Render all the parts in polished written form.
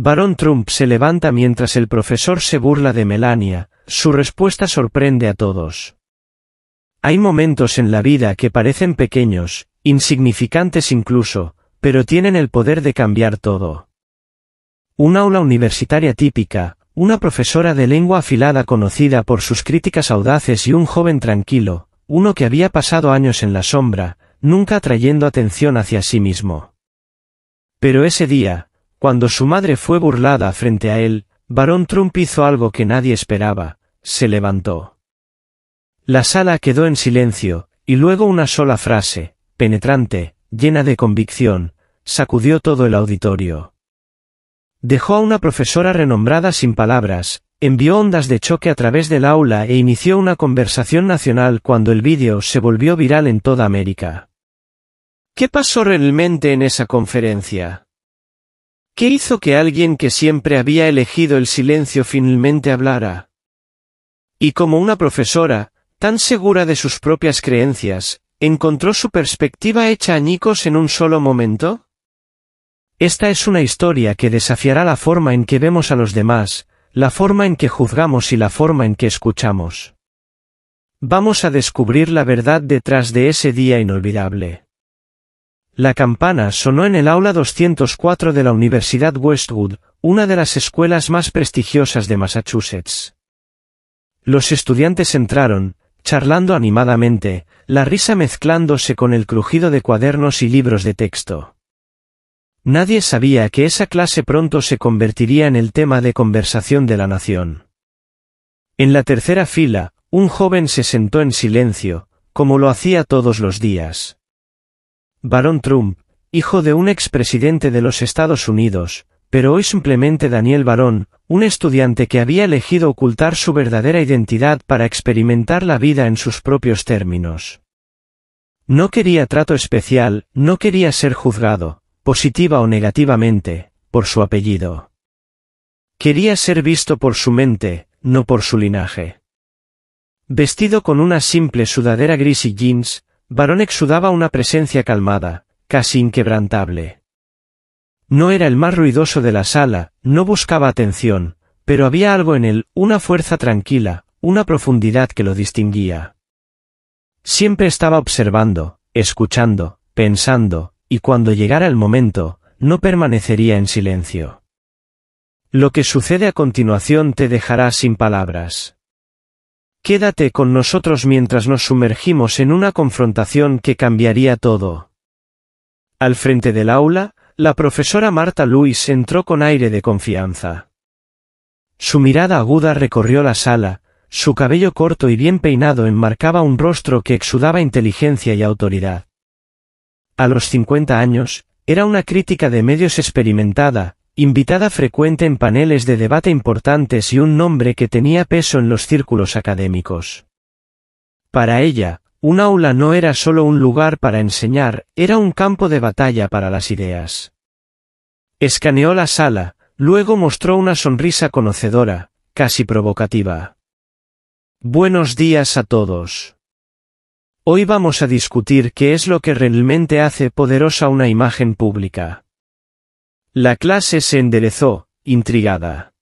Barón Trump se levanta mientras el profesor se burla de Melania, su respuesta sorprende a todos. Hay momentos en la vida que parecen pequeños, insignificantes incluso, pero tienen el poder de cambiar todo. Un aula universitaria típica, una profesora de lengua afilada conocida por sus críticas audaces y un joven tranquilo, uno que había pasado años en la sombra, nunca atrayendo atención hacia sí mismo. Pero ese día, cuando su madre fue burlada frente a él, Barón Trump hizo algo que nadie esperaba, se levantó. La sala quedó en silencio, y luego una sola frase, penetrante, llena de convicción, sacudió todo el auditorio. Dejó a una profesora renombrada sin palabras, envió ondas de choque a través del aula e inició una conversación nacional cuando el vídeo se volvió viral en toda América. ¿Qué pasó realmente en esa conferencia? ¿Qué hizo que alguien que siempre había elegido el silencio finalmente hablara? Y como una profesora, tan segura de sus propias creencias, ¿encontró su perspectiva hecha añicos en un solo momento? Esta es una historia que desafiará la forma en que vemos a los demás, la forma en que juzgamos y la forma en que escuchamos. Vamos a descubrir la verdad detrás de ese día inolvidable. La campana sonó en el aula 204 de la Universidad Westwood, una de las escuelas más prestigiosas de Massachusetts. Los estudiantes entraron, charlando animadamente, la risa mezclándose con el crujido de cuadernos y libros de texto. Nadie sabía que esa clase pronto se convertiría en el tema de conversación de la nación. En la tercera fila, un joven se sentó en silencio, como lo hacía todos los días. Barón Trump, hijo de un expresidente de los Estados Unidos, pero hoy simplemente Daniel Barón, un estudiante que había elegido ocultar su verdadera identidad para experimentar la vida en sus propios términos. No quería trato especial, no quería ser juzgado, positiva o negativamente, por su apellido. Quería ser visto por su mente, no por su linaje. Vestido con una simple sudadera gris y jeans, Barón exudaba una presencia calmada, casi inquebrantable. No era el más ruidoso de la sala, no buscaba atención, pero había algo en él, una fuerza tranquila, una profundidad que lo distinguía. Siempre estaba observando, escuchando, pensando, y cuando llegara el momento, no permanecería en silencio. Lo que sucede a continuación te dejará sin palabras. Quédate con nosotros mientras nos sumergimos en una confrontación que cambiaría todo. Al frente del aula, la profesora Martha Lewis entró con aire de confianza. Su mirada aguda recorrió la sala, su cabello corto y bien peinado enmarcaba un rostro que exudaba inteligencia y autoridad. A los 50 años, era una crítica de medios experimentada, invitada frecuente en paneles de debate importantes y un nombre que tenía peso en los círculos académicos. Para ella, un aula no era solo un lugar para enseñar, era un campo de batalla para las ideas. Escaneó la sala, luego mostró una sonrisa conocedora, casi provocativa. Buenos días a todos. Hoy vamos a discutir qué es lo que realmente hace poderosa una imagen pública. La clase se enderezó, intrigada.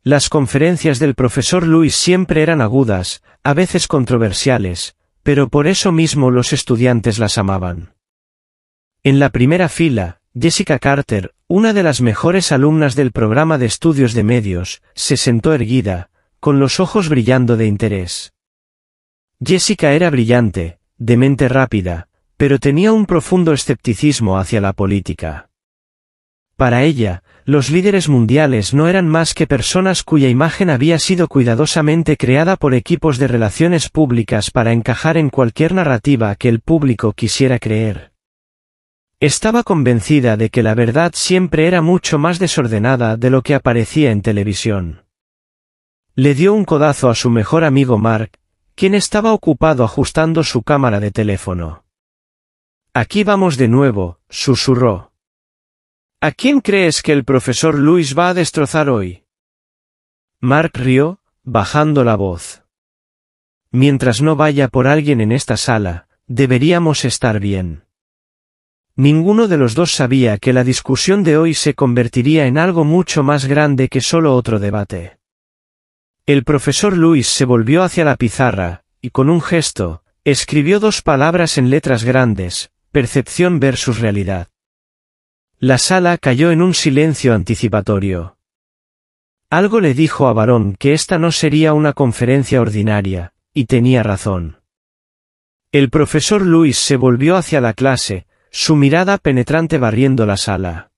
Las conferencias del profesor Lewis siempre eran agudas, a veces controversiales, pero por eso mismo los estudiantes las amaban. En la primera fila, Jessica Carter, una de las mejores alumnas del programa de estudios de medios, se sentó erguida, con los ojos brillando de interés. Jessica era brillante, de mente rápida, pero tenía un profundo escepticismo hacia la política. Para ella, los líderes mundiales no eran más que personas cuya imagen había sido cuidadosamente creada por equipos de relaciones públicas para encajar en cualquier narrativa que el público quisiera creer. Estaba convencida de que la verdad siempre era mucho más desordenada de lo que aparecía en televisión. Le dio un codazo a su mejor amigo Mark, quien estaba ocupado ajustando su cámara de teléfono. Aquí vamos de nuevo, susurró. ¿A quién crees que el profesor Lewis va a destrozar hoy? Mark rió, bajando la voz. Mientras no vaya por alguien en esta sala, deberíamos estar bien. Ninguno de los dos sabía que la discusión de hoy se convertiría en algo mucho más grande que solo otro debate. El profesor Lewis se volvió hacia la pizarra, y con un gesto, escribió 2 palabras en letras grandes: percepción versus realidad. La sala cayó en un silencio anticipatorio. Algo le dijo a Barón que esta no sería una conferencia ordinaria, y tenía razón. El profesor Lewis se volvió hacia la clase, su mirada penetrante barriendo la sala.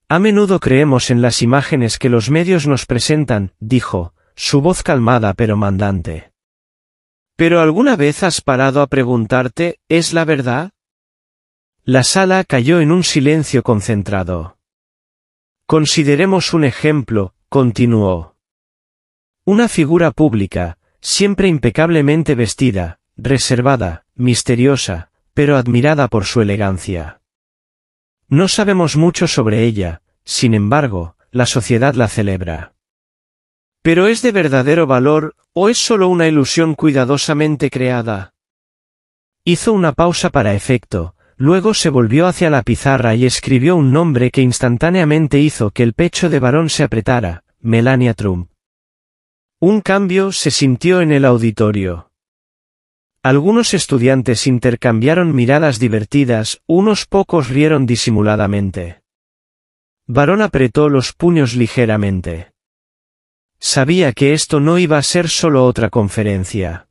A menudo creemos en las imágenes que los medios nos presentan, dijo, su voz calmada pero mandante. ¿Pero alguna vez has parado a preguntarte, ¿es la verdad? La sala cayó en un silencio concentrado. Consideremos un ejemplo, continuó. Una figura pública, siempre impecablemente vestida, reservada, misteriosa, pero admirada por su elegancia. No sabemos mucho sobre ella, sin embargo, la sociedad la celebra. ¿Pero es de verdadero valor, o es solo una ilusión cuidadosamente creada? Hizo una pausa para efecto, luego se volvió hacia la pizarra y escribió un nombre que instantáneamente hizo que el pecho de Barón se apretara: Melania Trump. Un cambio se sintió en el auditorio. Algunos estudiantes intercambiaron miradas divertidas, unos pocos rieron disimuladamente. Barón apretó los puños ligeramente. Sabía que esto no iba a ser solo otra conferencia.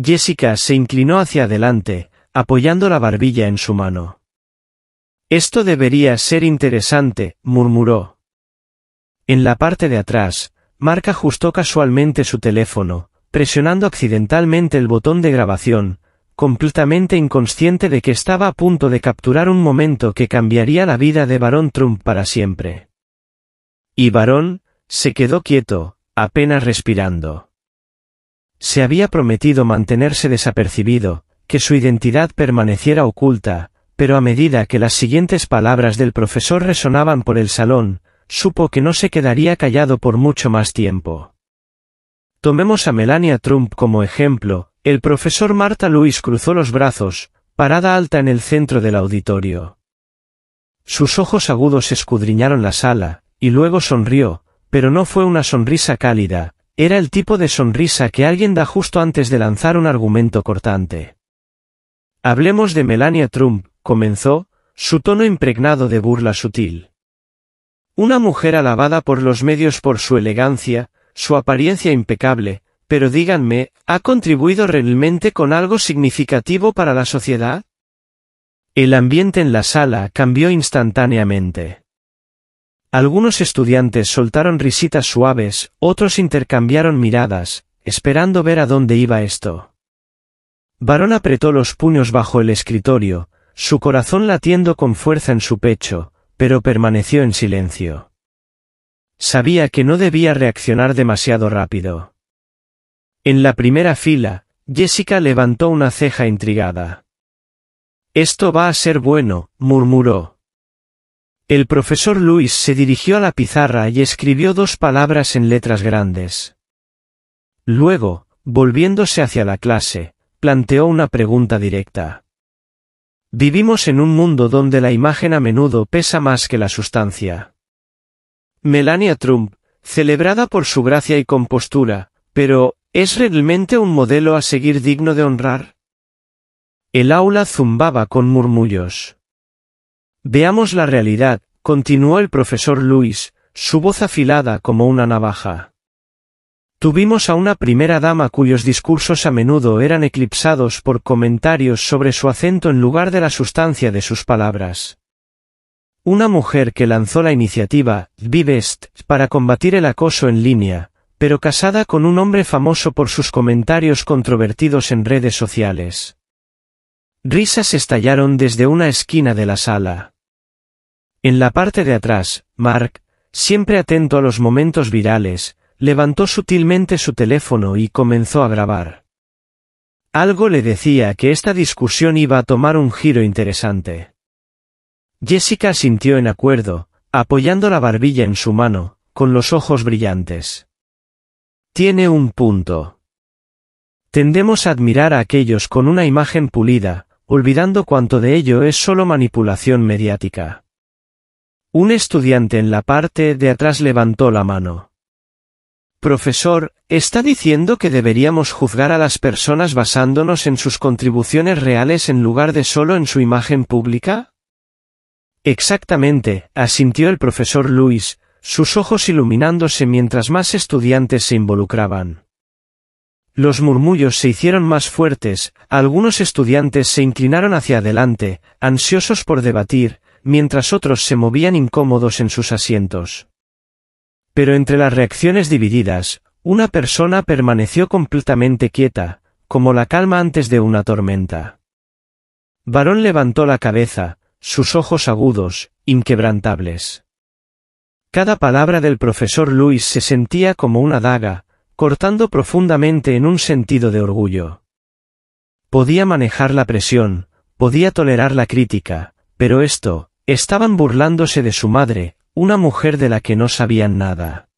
Jessica se inclinó hacia adelante, apoyando la barbilla en su mano. Esto debería ser interesante, murmuró. En la parte de atrás, Mark ajustó casualmente su teléfono, presionando accidentalmente el botón de grabación, completamente inconsciente de que estaba a punto de capturar un momento que cambiaría la vida de Barón Trump para siempre. Y Barón se quedó quieto, apenas respirando. Se había prometido mantenerse desapercibido, que su identidad permaneciera oculta, pero a medida que las siguientes palabras del profesor resonaban por el salón, supo que no se quedaría callado por mucho más tiempo. Tomemos a Melania Trump como ejemplo. El profesor Martha Lewis cruzó los brazos, parada alta en el centro del auditorio. Sus ojos agudos escudriñaron la sala, y luego sonrió, pero no fue una sonrisa cálida, era el tipo de sonrisa que alguien da justo antes de lanzar un argumento cortante. Hablemos de Melania Trump, comenzó, su tono impregnado de burla sutil. Una mujer alabada por los medios por su elegancia, su apariencia impecable, pero díganme, ¿ha contribuido realmente con algo significativo para la sociedad? El ambiente en la sala cambió instantáneamente. Algunos estudiantes soltaron risitas suaves, otros intercambiaron miradas, esperando ver a dónde iba esto. Barón apretó los puños bajo el escritorio, su corazón latiendo con fuerza en su pecho, pero permaneció en silencio. Sabía que no debía reaccionar demasiado rápido. En la primera fila, Jessica levantó una ceja intrigada. «Esto va a ser bueno», murmuró. El profesor Lewis se dirigió a la pizarra y escribió 2 palabras en letras grandes. Luego, volviéndose hacia la clase, planteó una pregunta directa. Vivimos en un mundo donde la imagen a menudo pesa más que la sustancia. Melania Trump, celebrada por su gracia y compostura, pero, ¿es realmente un modelo a seguir digno de honrar? El aula zumbaba con murmullos. Veamos la realidad, continuó el profesor Lewis, su voz afilada como una navaja. Tuvimos a una primera dama cuyos discursos a menudo eran eclipsados por comentarios sobre su acento en lugar de la sustancia de sus palabras. Una mujer que lanzó la iniciativa, Vivest, para combatir el acoso en línea, pero casada con un hombre famoso por sus comentarios controvertidos en redes sociales. Risas estallaron desde una esquina de la sala. En la parte de atrás, Mark, siempre atento a los momentos virales, levantó sutilmente su teléfono y comenzó a grabar. Algo le decía que esta discusión iba a tomar un giro interesante. Jessica asintió en acuerdo, apoyando la barbilla en su mano, con los ojos brillantes. Tiene un punto. Tendemos a admirar a aquellos con una imagen pulida, olvidando cuánto de ello es solo manipulación mediática. Un estudiante en la parte de atrás levantó la mano. Profesor, ¿está diciendo que deberíamos juzgar a las personas basándonos en sus contribuciones reales en lugar de solo en su imagen pública? Exactamente, asintió el profesor Lewis, sus ojos iluminándose mientras más estudiantes se involucraban. Los murmullos se hicieron más fuertes, algunos estudiantes se inclinaron hacia adelante, ansiosos por debatir, mientras otros se movían incómodos en sus asientos. Pero entre las reacciones divididas, una persona permaneció completamente quieta, como la calma antes de una tormenta. Varón levantó la cabeza, sus ojos agudos, inquebrantables. Cada palabra del profesor Lewis se sentía como una daga, cortando profundamente en un sentido de orgullo. Podía manejar la presión, podía tolerar la crítica, pero estaban burlándose de su madre, una mujer de la que no sabían nada.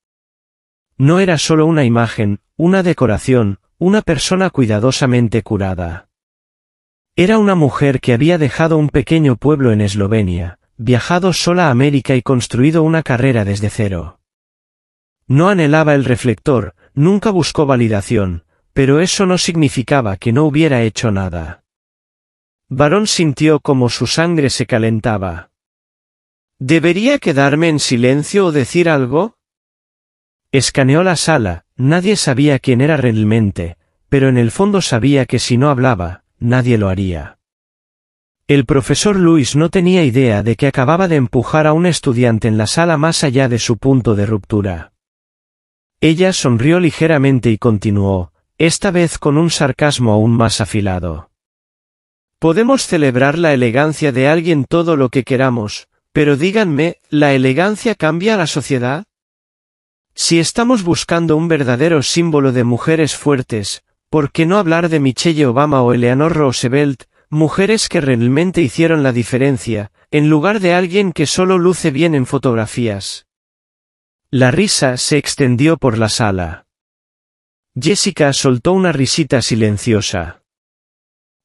No era solo una imagen, una decoración, una persona cuidadosamente curada. Era una mujer que había dejado un pequeño pueblo en Eslovenia, viajado sola a América y construido una carrera desde cero. No anhelaba el reflector, nunca buscó validación, pero eso no significaba que no hubiera hecho nada. Varón sintió como su sangre se calentaba. ¿Debería quedarme en silencio o decir algo? Escaneó la sala, nadie sabía quién era realmente, pero en el fondo sabía que si no hablaba, nadie lo haría. El profesor Lewis no tenía idea de que acababa de empujar a un estudiante en la sala más allá de su punto de ruptura. Ella sonrió ligeramente y continuó, esta vez con un sarcasmo aún más afilado. Podemos celebrar la elegancia de alguien todo lo que queramos, pero díganme, ¿la elegancia cambia a la sociedad? Si estamos buscando un verdadero símbolo de mujeres fuertes, ¿por qué no hablar de Michelle Obama o Eleanor Roosevelt, mujeres que realmente hicieron la diferencia, en lugar de alguien que solo luce bien en fotografías? La risa se extendió por la sala. Jessica soltó una risita silenciosa.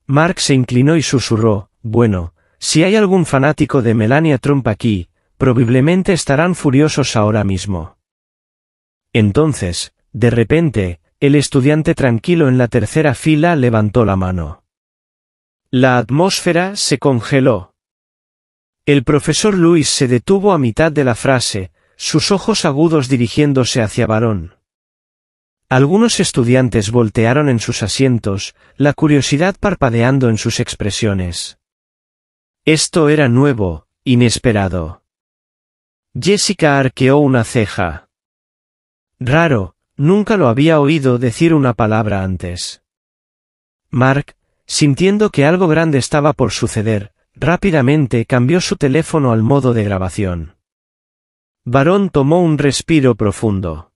Mark se inclinó y susurró, bueno, si hay algún fanático de Melania Trump aquí, probablemente estarán furiosos ahora mismo. Entonces, de repente, el estudiante tranquilo en la tercera fila levantó la mano. La atmósfera se congeló. El profesor Lewis se detuvo a mitad de la frase, sus ojos agudos dirigiéndose hacia Varón. Algunos estudiantes voltearon en sus asientos, la curiosidad parpadeando en sus expresiones. Esto era nuevo, inesperado. Jessica arqueó una ceja. Raro, nunca lo había oído decir una palabra antes. Mark, sintiendo que algo grande estaba por suceder, rápidamente cambió su teléfono al modo de grabación. Varón tomó un respiro profundo.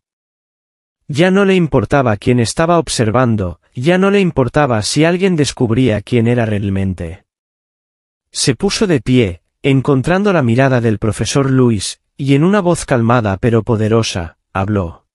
Ya no le importaba quién estaba observando, ya no le importaba si alguien descubría quién era realmente. Se puso de pie, encontrando la mirada del profesor Lewis, y en una voz calmada pero poderosa, habló.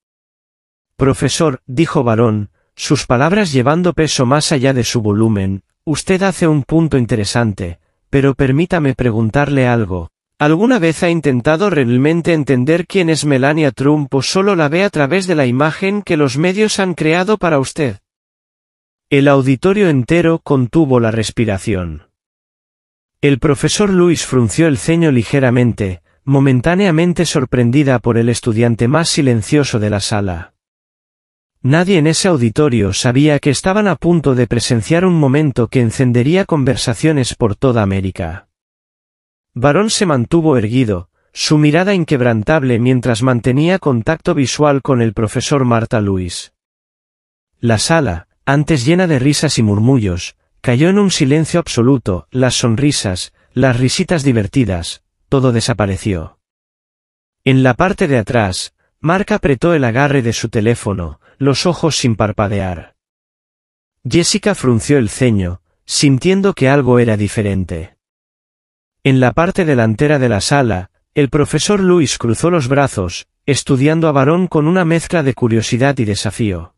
Profesor, dijo Varón, sus palabras llevando peso más allá de su volumen, usted hace un punto interesante, pero permítame preguntarle algo. ¿Alguna vez ha intentado realmente entender quién es Melania Trump o solo la ve a través de la imagen que los medios han creado para usted? El auditorio entero contuvo la respiración. El profesor Lewis frunció el ceño ligeramente, momentáneamente sorprendida por el estudiante más silencioso de la sala. Nadie en ese auditorio sabía que estaban a punto de presenciar un momento que encendería conversaciones por toda América. Varón se mantuvo erguido, su mirada inquebrantable mientras mantenía contacto visual con el profesor Martha Lewis. La sala, antes llena de risas y murmullos, cayó en un silencio absoluto, las sonrisas, las risitas divertidas, todo desapareció. En la parte de atrás, Mark apretó el agarre de su teléfono, los ojos sin parpadear. Jessica frunció el ceño, sintiendo que algo era diferente. En la parte delantera de la sala, el profesor Lewis cruzó los brazos, estudiando a Varón con una mezcla de curiosidad y desafío.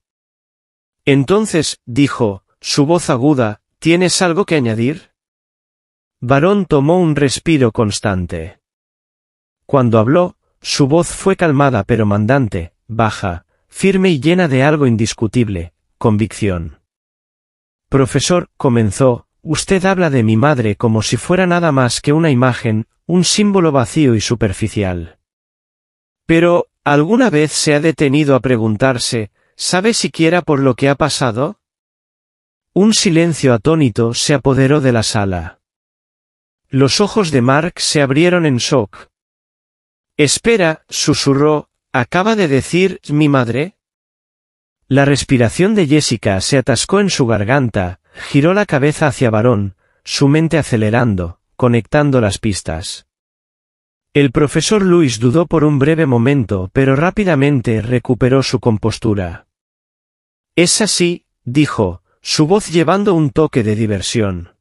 Entonces, dijo, su voz aguda, ¿tienes algo que añadir? Varón tomó un respiro constante. Cuando habló, su voz fue calmada pero mandante, baja, firme y llena de algo indiscutible, convicción. Profesor, comenzó, usted habla de mi madre como si fuera nada más que una imagen, un símbolo vacío y superficial. Pero, ¿alguna vez se ha detenido a preguntarse, ¿sabe siquiera por lo que ha pasado? Un silencio atónito se apoderó de la sala. Los ojos de Mark se abrieron en shock. Espera, susurró, ¿acaba de decir mi madre? La respiración de Jessica se atascó en su garganta, giró la cabeza hacia Varón, su mente acelerando, conectando las pistas. El profesor Lewis dudó por un breve momento, pero rápidamente recuperó su compostura. Es así, dijo, su voz llevando un toque de diversión.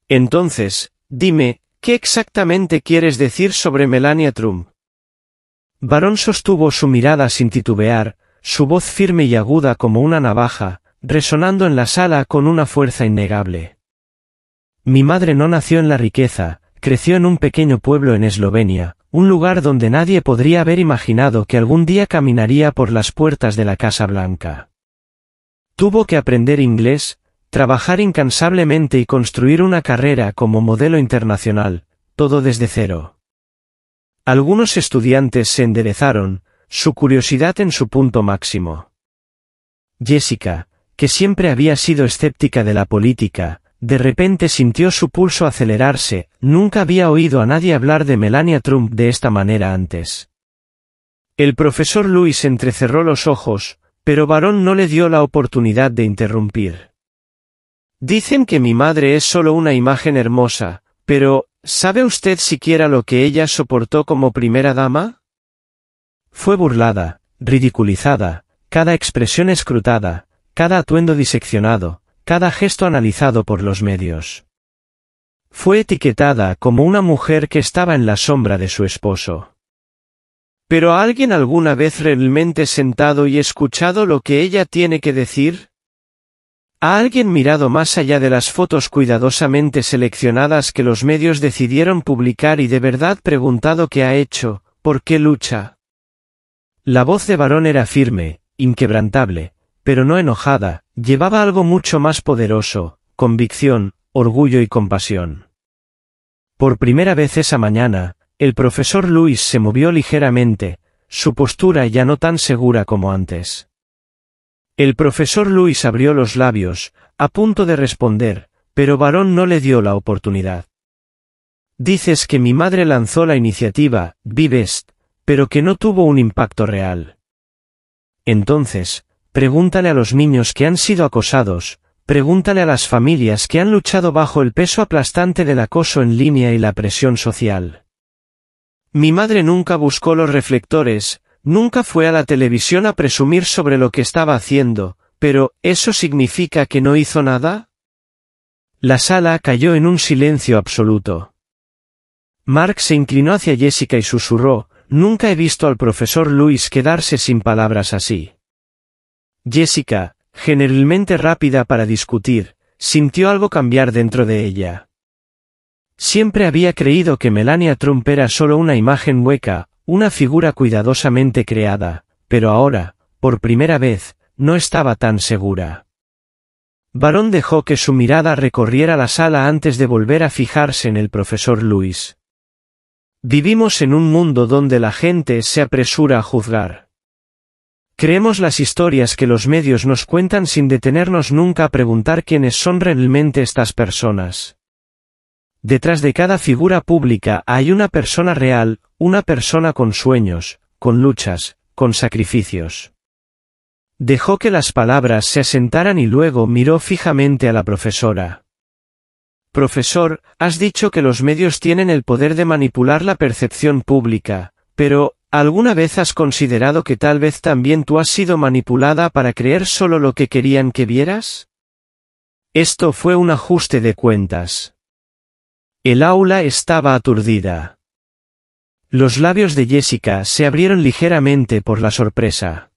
Entonces, dime, ¿qué exactamente quieres decir sobre Melania Trump? Varón sostuvo su mirada sin titubear, su voz firme y aguda como una navaja, resonando en la sala con una fuerza innegable. Mi madre no nació en la riqueza, creció en un pequeño pueblo en Eslovenia, un lugar donde nadie podría haber imaginado que algún día caminaría por las puertas de la Casa Blanca. Tuvo que aprender inglés, trabajar incansablemente y construir una carrera como modelo internacional, todo desde cero. Algunos estudiantes se enderezaron, su curiosidad en su punto máximo. Jessica, que siempre había sido escéptica de la política, de repente sintió su pulso acelerarse, nunca había oído a nadie hablar de Melania Trump de esta manera antes. El profesor Lewis entrecerró los ojos, pero Varón no le dio la oportunidad de interrumpir. Dicen que mi madre es solo una imagen hermosa, pero, ¿sabe usted siquiera lo que ella soportó como primera dama? Fue burlada, ridiculizada, cada expresión escrutada, cada atuendo diseccionado, cada gesto analizado por los medios. Fue etiquetada como una mujer que estaba en la sombra de su esposo. ¿Pero ha alguien alguna vez realmente sentado y escuchado lo que ella tiene que decir? ¿Ha alguien mirado más allá de las fotos cuidadosamente seleccionadas que los medios decidieron publicar y de verdad preguntado qué ha hecho, por qué lucha? La voz de Varón era firme, inquebrantable, pero no enojada, llevaba algo mucho más poderoso, convicción, orgullo y compasión. Por primera vez esa mañana, el profesor Lewis se movió ligeramente, su postura ya no tan segura como antes. El profesor Lewis abrió los labios, a punto de responder, pero Varón no le dio la oportunidad. Dices que mi madre lanzó la iniciativa, Be Best, pero que no tuvo un impacto real. Entonces, pregúntale a los niños que han sido acosados, pregúntale a las familias que han luchado bajo el peso aplastante del acoso en línea y la presión social. Mi madre nunca buscó los reflectores, nunca fue a la televisión a presumir sobre lo que estaba haciendo, pero, ¿eso significa que no hizo nada? La sala cayó en un silencio absoluto. Mark se inclinó hacia Jessica y susurró, nunca he visto al profesor Lewis quedarse sin palabras así. Jessica, generalmente rápida para discutir, sintió algo cambiar dentro de ella. Siempre había creído que Melania Trump era solo una imagen hueca, una figura cuidadosamente creada, pero ahora, por primera vez, no estaba tan segura. Varón dejó que su mirada recorriera la sala antes de volver a fijarse en el profesor Lewis. Vivimos en un mundo donde la gente se apresura a juzgar. Creemos las historias que los medios nos cuentan sin detenernos nunca a preguntar quiénes son realmente estas personas. Detrás de cada figura pública hay una persona real, una persona con sueños, con luchas, con sacrificios. Dejó que las palabras se asentaran y luego miró fijamente a la profesora. Profesor, has dicho que los medios tienen el poder de manipular la percepción pública, pero, ¿alguna vez has considerado que tal vez también tú has sido manipulada para creer solo lo que querían que vieras? Esto fue un ajuste de cuentas. El aula estaba aturdida. Los labios de Jessica se abrieron ligeramente por la sorpresa.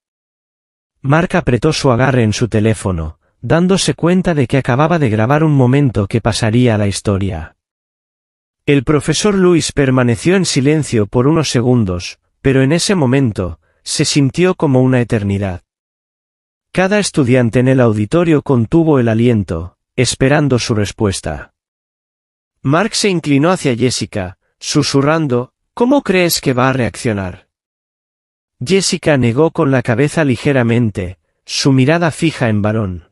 Mark apretó su agarre en su teléfono, dándose cuenta de que acababa de grabar un momento que pasaría a la historia. El profesor Lewis permaneció en silencio por unos segundos, pero en ese momento, se sintió como una eternidad. Cada estudiante en el auditorio contuvo el aliento, esperando su respuesta. Mark se inclinó hacia Jessica, susurrando, ¿cómo crees que va a reaccionar? Jessica negó con la cabeza ligeramente, su mirada fija en Varón.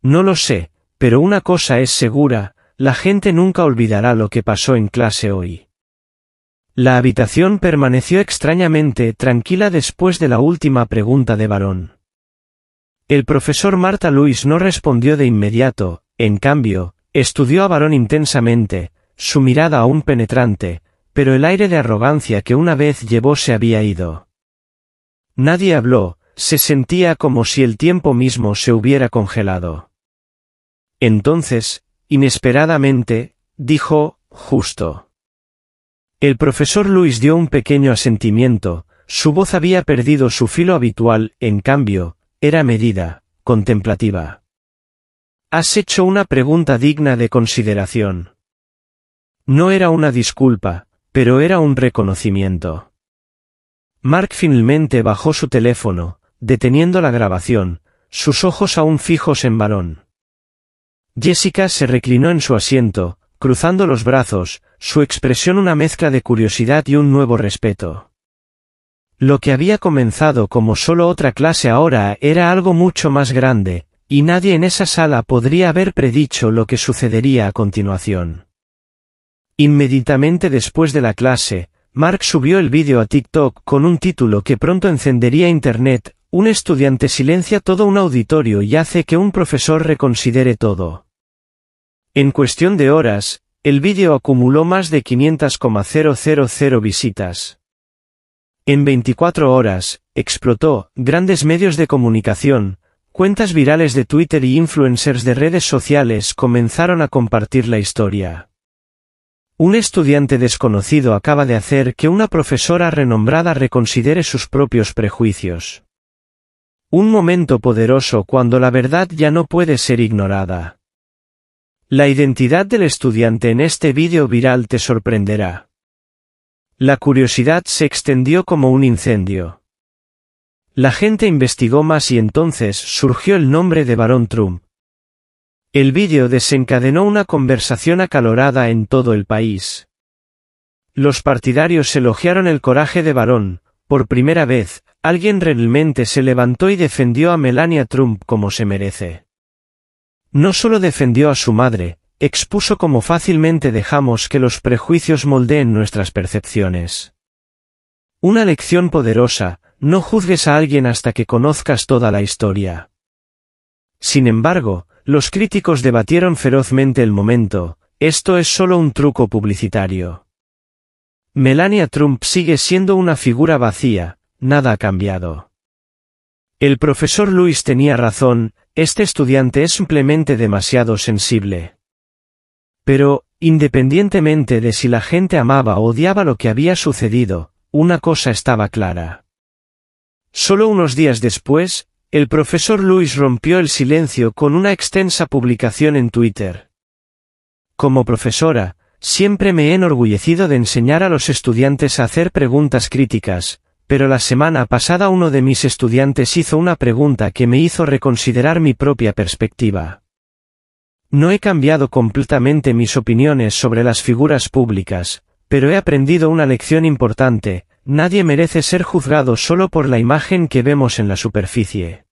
No lo sé, pero una cosa es segura, la gente nunca olvidará lo que pasó en clase hoy. La habitación permaneció extrañamente tranquila después de la última pregunta de Varón. El profesor Martha Lewis no respondió de inmediato, en cambio, estudió a Varón intensamente, su mirada aún penetrante, pero el aire de arrogancia que una vez llevó se había ido. Nadie habló, se sentía como si el tiempo mismo se hubiera congelado. Entonces, inesperadamente, dijo, justo. El profesor Lewis dio un pequeño asentimiento, su voz había perdido su filo habitual, en cambio, era medida, contemplativa. Has hecho una pregunta digna de consideración. No era una disculpa, pero era un reconocimiento. Mark finalmente bajó su teléfono, deteniendo la grabación, sus ojos aún fijos en Varón. Jessica se reclinó en su asiento, cruzando los brazos, su expresión una mezcla de curiosidad y un nuevo respeto. Lo que había comenzado como solo otra clase ahora era algo mucho más grande, y nadie en esa sala podría haber predicho lo que sucedería a continuación. Inmediatamente después de la clase, Mark subió el vídeo a TikTok con un título que pronto encendería Internet: un estudiante silencia todo un auditorio y hace que un profesor reconsidere todo. En cuestión de horas, el vídeo acumuló más de 500,000 visitas. En 24 horas, explotó. Grandes medios de comunicación, cuentas virales de Twitter y influencers de redes sociales comenzaron a compartir la historia. Un estudiante desconocido acaba de hacer que una profesora renombrada reconsidere sus propios prejuicios. Un momento poderoso cuando la verdad ya no puede ser ignorada. La identidad del estudiante en este vídeo viral te sorprenderá. La curiosidad se extendió como un incendio. La gente investigó más y entonces surgió el nombre de Varón Trump. El vídeo desencadenó una conversación acalorada en todo el país. Los partidarios elogiaron el coraje de Varón. Por primera vez, alguien realmente se levantó y defendió a Melania Trump como se merece. No solo defendió a su madre, expuso cómo fácilmente dejamos que los prejuicios moldeen nuestras percepciones. Una lección poderosa: no juzgues a alguien hasta que conozcas toda la historia. Sin embargo, los críticos debatieron ferozmente el momento: esto es solo un truco publicitario. Melania Trump sigue siendo una figura vacía, nada ha cambiado. El profesor Lewis tenía razón, este estudiante es simplemente demasiado sensible. Pero, independientemente de si la gente amaba o odiaba lo que había sucedido, una cosa estaba clara. Solo unos días después, el profesor Lewis rompió el silencio con una extensa publicación en Twitter. Como profesora, siempre me he enorgullecido de enseñar a los estudiantes a hacer preguntas críticas, pero la semana pasada uno de mis estudiantes hizo una pregunta que me hizo reconsiderar mi propia perspectiva. No he cambiado completamente mis opiniones sobre las figuras públicas, pero he aprendido una lección importante: nadie merece ser juzgado solo por la imagen que vemos en la superficie.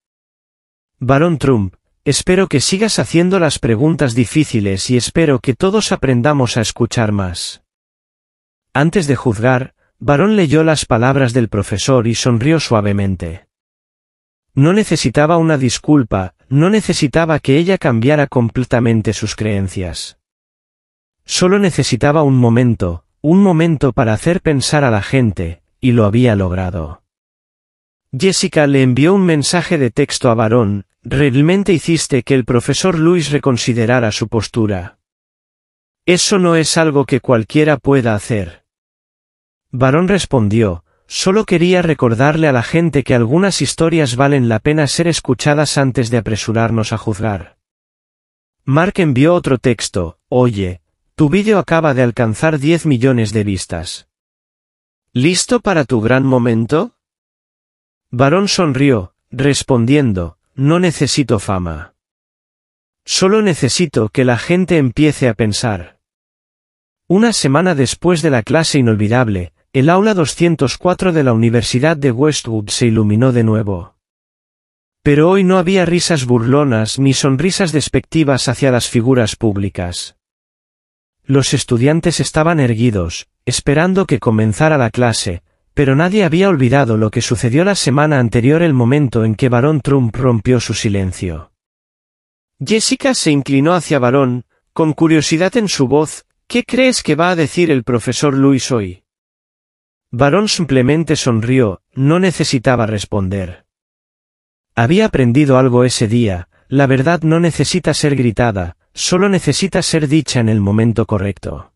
Varón Trump, espero que sigas haciendo las preguntas difíciles y espero que todos aprendamos a escuchar más. Antes de juzgar, Varón leyó las palabras del profesor y sonrió suavemente. No necesitaba una disculpa, no necesitaba que ella cambiara completamente sus creencias. Solo necesitaba un momento para hacer pensar a la gente, y lo había logrado. Jessica le envió un mensaje de texto a Varón: ¿realmente hiciste que el profesor Lewis reconsiderara su postura? Eso no es algo que cualquiera pueda hacer. Varón respondió: solo quería recordarle a la gente que algunas historias valen la pena ser escuchadas antes de apresurarnos a juzgar. Mark envió otro texto: oye, Tu vídeo acaba de alcanzar 10 millones de vistas. ¿Listo para tu gran momento? Varón sonrió, respondiendo, no necesito fama. Solo necesito que la gente empiece a pensar. Una semana después de la clase inolvidable, el aula 204 de la Universidad de Westwood se iluminó de nuevo. Pero hoy no había risas burlonas ni sonrisas despectivas hacia las figuras públicas. Los estudiantes estaban erguidos, esperando que comenzara la clase, pero nadie había olvidado lo que sucedió la semana anterior, el momento en que Barón Trump rompió su silencio. Jessica se inclinó hacia Barón, con curiosidad en su voz. ¿Qué crees que va a decir el profesor Lewis hoy? Barón simplemente sonrió, no necesitaba responder. Había aprendido algo ese día, la verdad no necesita ser gritada, solo necesita ser dicha en el momento correcto.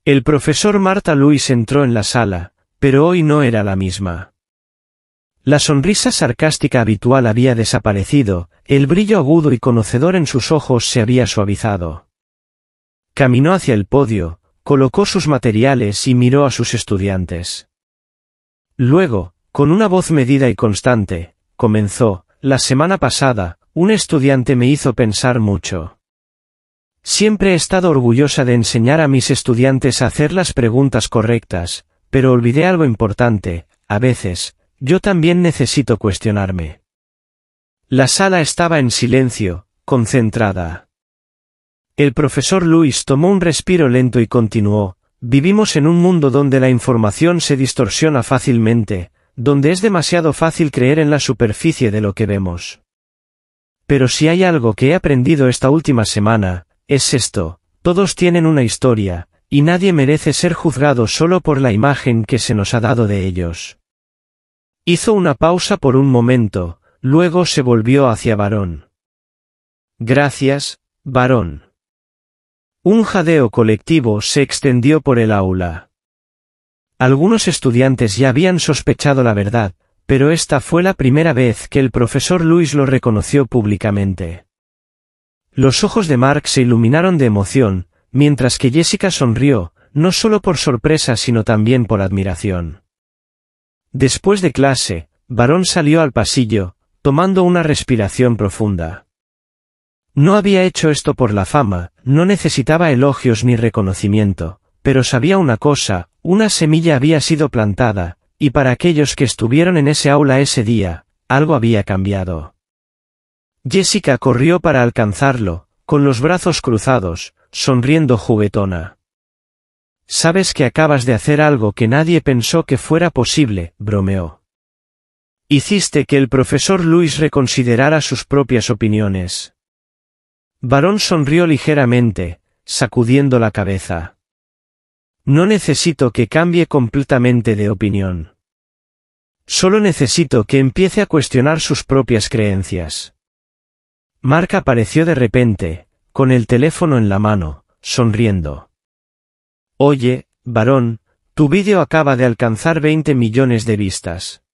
El profesor Martha Lewis entró en la sala, pero hoy no era la misma. La sonrisa sarcástica habitual había desaparecido, el brillo agudo y conocedor en sus ojos se había suavizado. Caminó hacia el podio, colocó sus materiales y miró a sus estudiantes. Luego, con una voz medida y constante, comenzó, la semana pasada, un estudiante me hizo pensar mucho. Siempre he estado orgullosa de enseñar a mis estudiantes a hacer las preguntas correctas, pero olvidé algo importante, a veces, yo también necesito cuestionarme. La sala estaba en silencio, concentrada. El profesor Lewis tomó un respiro lento y continuó, vivimos en un mundo donde la información se distorsiona fácilmente, donde es demasiado fácil creer en la superficie de lo que vemos. Pero si hay algo que he aprendido esta última semana, es esto, todos tienen una historia, y nadie merece ser juzgado solo por la imagen que se nos ha dado de ellos. Hizo una pausa por un momento, luego se volvió hacia Barón. Gracias, Barón. Un jadeo colectivo se extendió por el aula. Algunos estudiantes ya habían sospechado la verdad, pero esta fue la primera vez que el profesor Lewis lo reconoció públicamente. Los ojos de Mark se iluminaron de emoción, mientras que Jessica sonrió, no solo por sorpresa sino también por admiración. Después de clase, Barón salió al pasillo, tomando una respiración profunda. No había hecho esto por la fama, no necesitaba elogios ni reconocimiento, pero sabía una cosa, una semilla había sido plantada, y para aquellos que estuvieron en ese aula ese día, algo había cambiado. Jessica corrió para alcanzarlo, con los brazos cruzados, sonriendo juguetona. Sabes que acabas de hacer algo que nadie pensó que fuera posible, bromeó. Hiciste que el profesor Lewis reconsiderara sus propias opiniones. Barón sonrió ligeramente, sacudiendo la cabeza. No necesito que cambie completamente de opinión. Solo necesito que empiece a cuestionar sus propias creencias. Mark apareció de repente, con el teléfono en la mano, sonriendo. Oye, Barón, tu vídeo acaba de alcanzar 20 millones de vistas.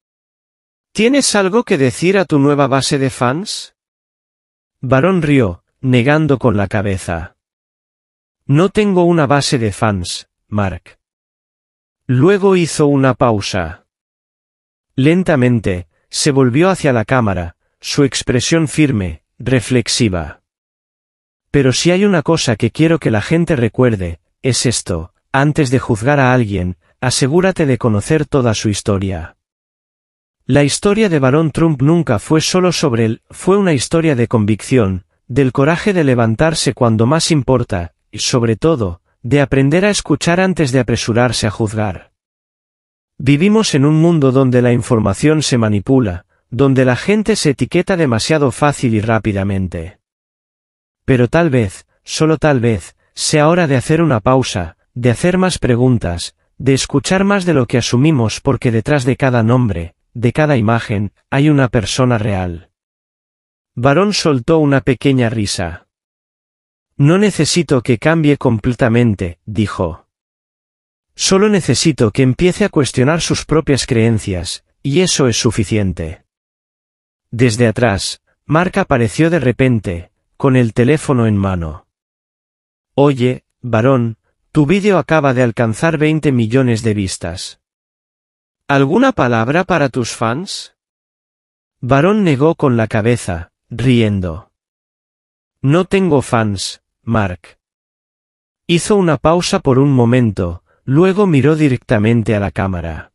¿Tienes algo que decir a tu nueva base de fans? Barón rió, negando con la cabeza. No tengo una base de fans, Mark. Luego hizo una pausa. Lentamente, se volvió hacia la cámara, su expresión firme, reflexiva. Pero si hay una cosa que quiero que la gente recuerde, es esto, antes de juzgar a alguien, asegúrate de conocer toda su historia. La historia de Barón Trump nunca fue solo sobre él, fue una historia de convicción, del coraje de levantarse cuando más importa, y sobre todo, de aprender a escuchar antes de apresurarse a juzgar. Vivimos en un mundo donde la información se manipula, donde la gente se etiqueta demasiado fácil y rápidamente. Pero tal vez, solo tal vez, sea hora de hacer una pausa, de hacer más preguntas, de escuchar más de lo que asumimos porque detrás de cada nombre, de cada imagen, hay una persona real. Barón soltó una pequeña risa. No necesito que cambie completamente, dijo. Solo necesito que empiece a cuestionar sus propias creencias, y eso es suficiente. Desde atrás, Mark apareció de repente, con el teléfono en mano. Oye, varón, tu vídeo acaba de alcanzar 20 millones de vistas. ¿Alguna palabra para tus fans? Varón negó con la cabeza, riendo. No tengo fans, Mark. Hizo una pausa por un momento, luego miró directamente a la cámara.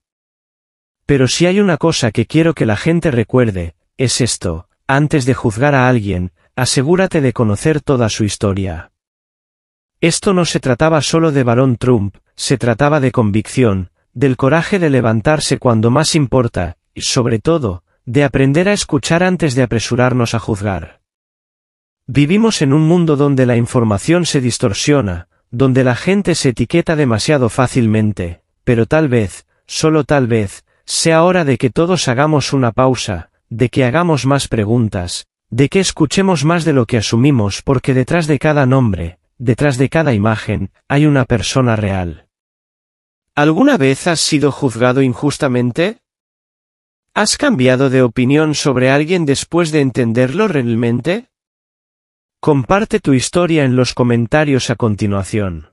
Pero si hay una cosa que quiero que la gente recuerde, es esto: antes de juzgar a alguien, asegúrate de conocer toda su historia. Esto no se trataba solo de Barón Trump, se trataba de convicción, del coraje de levantarse cuando más importa, y sobre todo, de aprender a escuchar antes de apresurarnos a juzgar. Vivimos en un mundo donde la información se distorsiona, donde la gente se etiqueta demasiado fácilmente, pero tal vez, solo tal vez, sea hora de que todos hagamos una pausa, de que hagamos más preguntas, de que escuchemos más de lo que asumimos, porque detrás de cada nombre, detrás de cada imagen, hay una persona real. ¿Alguna vez has sido juzgado injustamente? ¿Has cambiado de opinión sobre alguien después de entenderlo realmente? Comparte tu historia en los comentarios a continuación.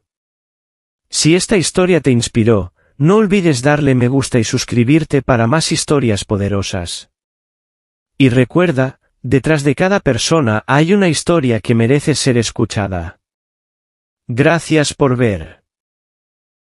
Si esta historia te inspiró, no olvides darle me gusta y suscribirte para más historias poderosas. Y recuerda, detrás de cada persona hay una historia que merece ser escuchada. Gracias por ver.